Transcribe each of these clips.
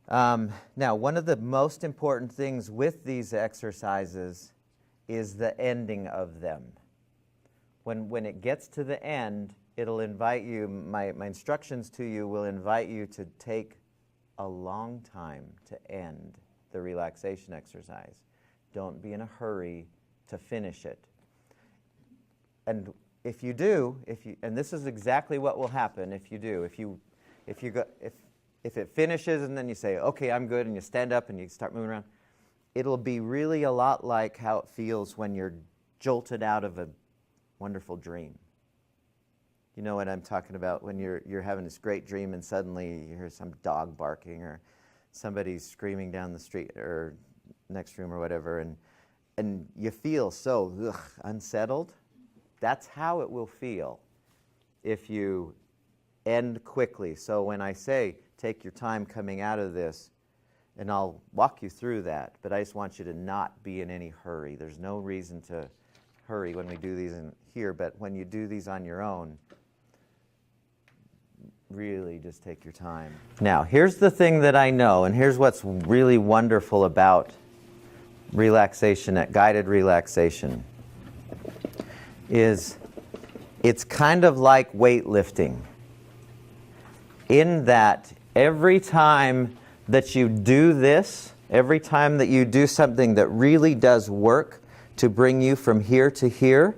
Now, one of the most important things with these exercises is the ending of them. When it gets to the end, it'll invite you, my instructions to you will invite you to take a long time to end the relaxation exercise. Don't be in a hurry to finish it. And if you do, and this is exactly what will happen if you do, if it finishes and then you say, okay, I'm good, and you stand up and you start moving around, it'll be really a lot like how it feels when you're jolted out of a wonderful dream. You know what I'm talking about, when you're having this great dream and suddenly you hear some dog barking or somebody's screaming down the street or next room or whatever, and you feel so unsettled. That's how it will feel if you end quickly. So when I say take your time coming out of this, and I'll walk you through that, but I just want you to not be in any hurry. There's no reason to hurry when we do these in here, but when you do these on your own, really just take your time. Now, here's the thing that I know, and here's what's really wonderful about relaxation, guided relaxation, is it's kind of like weightlifting, in that every time that you do this, every time that you do something that really does work to bring you from here to here,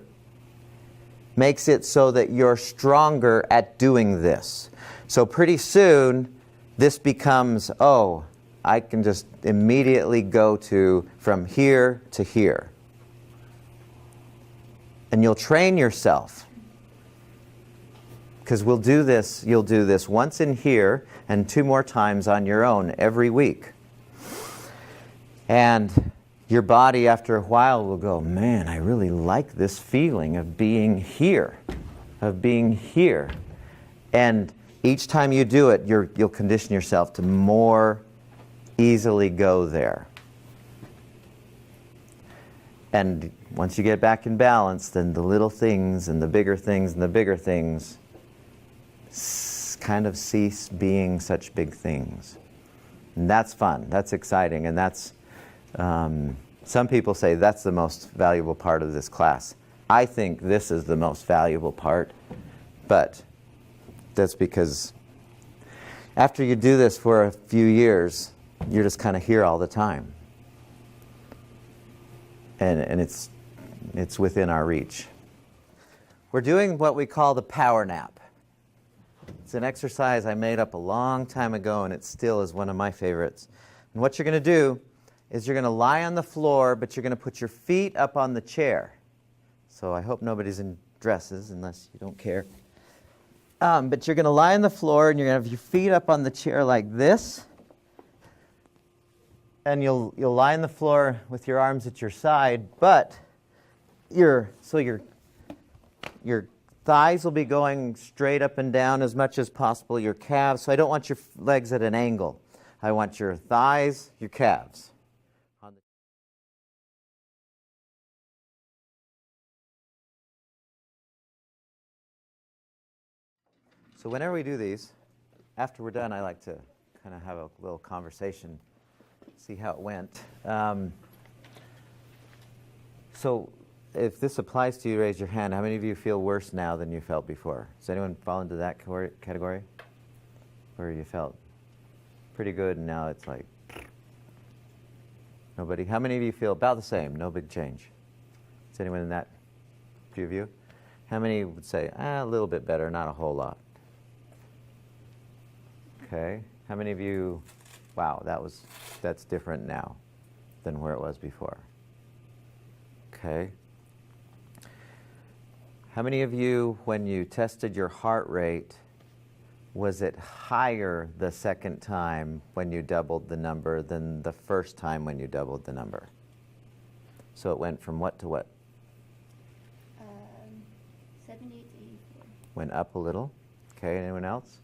makes it so that you're stronger at doing this. So pretty soon, this becomes, oh, I can just immediately go from here to here. And you'll train yourself. Because you'll do this once in here and 2 more times on your own every week. And your body after a while will go, man, I really like this feeling of being here, And each time you do it, you'll condition yourself to more easily go there. And once you get back in balance, then the little things and the bigger things and the bigger things kind of cease being such big things. And that's fun, that's exciting, and that's, some people say that's the most valuable part of this class. I think this is the most valuable part, but that's because after you do this for a few years, you're just kind of here all the time. And it's within our reach. We're doing what we call the power nap. It's an exercise I made up a long time ago, and it still is one of my favorites. And what you're going to do is you're going to lie on the floor, but you're going to put your feet up on the chair. So I hope nobody's in dresses, unless you don't care. But you're going to lie on the floor, and you're going to have your feet up on the chair like this. And you'll lie on the floor with your arms at your side, but your thighs will be going straight up and down as much as possible, your calves. So I don't want your legs at an angle. I want your thighs, your calves. So whenever we do these, after we're done, I like to kind of have a little conversation, see how it went. So if this applies to you, raise your hand. How many of you feel worse now than you felt before? Does anyone fall into that category? Where you felt pretty good and now it's like nobody? How many of you feel about the same, no big change? Is anyone in that? A few of you? How many would say, a little bit better, not a whole lot? Okay. How many of you, wow, that's different now than where it was before? Okay. How many of you, when you tested your heart rate, was it higher the second time when you doubled the number than the first time when you doubled the number? So it went from what to what? 78 to 84. Went up a little. Okay, anyone else?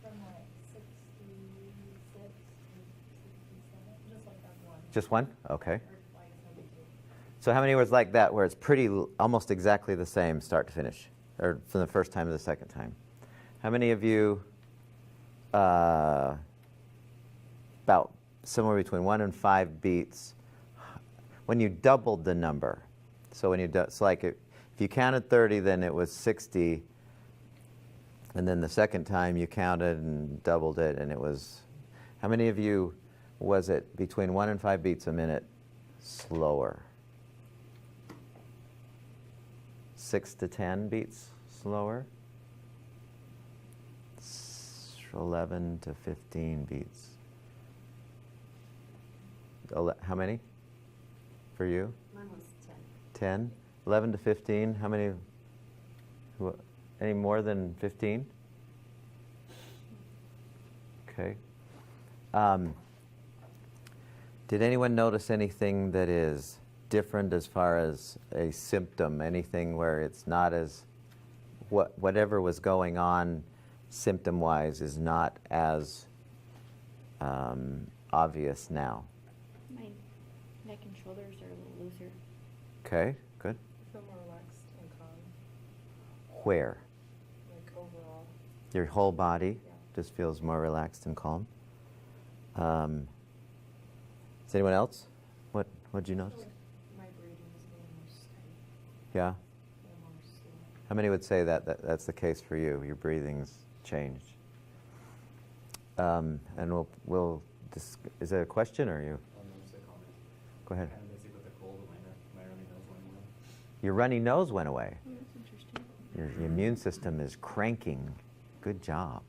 From like 66 to 67, just like that one. Just one? Okay. Or like 72. So how many was like that where it's pretty, almost exactly the same start to finish, or from the first time to the second time? How many of you somewhere between 1 and 5 beats when you doubled the number. So when you it's like if you counted 30, then it was 60, and then the second time you counted and doubled it, and it was, how many of you was it between 1 and 5 beats a minute slower? 6 to 10 beats slower? 11 to 15 beats. How many for you? Mine was 10. 10? 11 to 15? How many? Any more than 15? Okay. Did anyone notice anything that is different as far as a symptom? Anything where it's not as, whatever was going on symptom-wise is not as obvious now? My neck and shoulders are a little looser. Okay, good. I feel more relaxed and calm, Where? like overall. Your whole body Yeah. just feels more relaxed and calm. Is anyone else? What'd you I notice? feel like my breathing is a little more steady, Yeah. a little more slow. How many would say that's the case for you? Your breathing's changed. And is there a question or you? Just a comment. Go ahead. Kind of basic with the cold, but my runny nose went away. Your runny nose went away. Oh, that's interesting. Your immune system is cranking. Good job.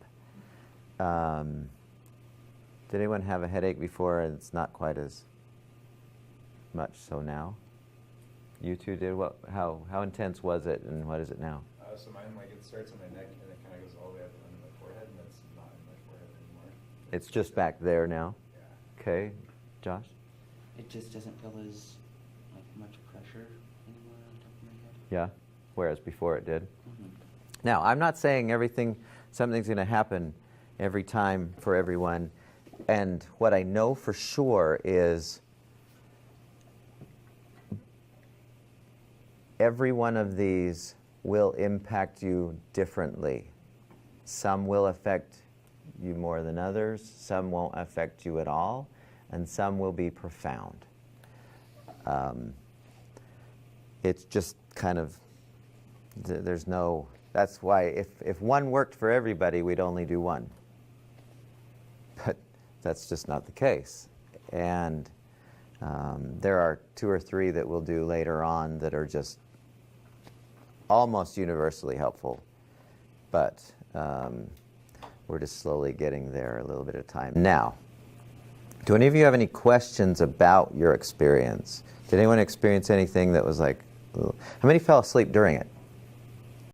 Did anyone have a headache before and it's not quite as much so now? You two did? How intense was it and what is it now? So mine, like, it starts on my neck and it kind of goes all the way up under my forehead, and it's not in my forehead anymore. It's just back there now? Yeah. Okay. Josh? It just doesn't feel as like much pressure anymore on top of my head. Yeah? Whereas before it did? Mm-hmm. Now, I'm not saying something's going to happen every time for everyone. And what I know for sure is every one of these will impact you differently. Some will affect you more than others, some won't affect you at all, and some will be profound. It's just kind of, that's why if one worked for everybody, we'd only do one. But that's just not the case. And there are 2 or 3 that we'll do later on that are just almost universally helpful. But we're just slowly getting there, a little bit of time. Now, do any of you have any questions about your experience? Did anyone experience anything that was like, how many fell asleep during it?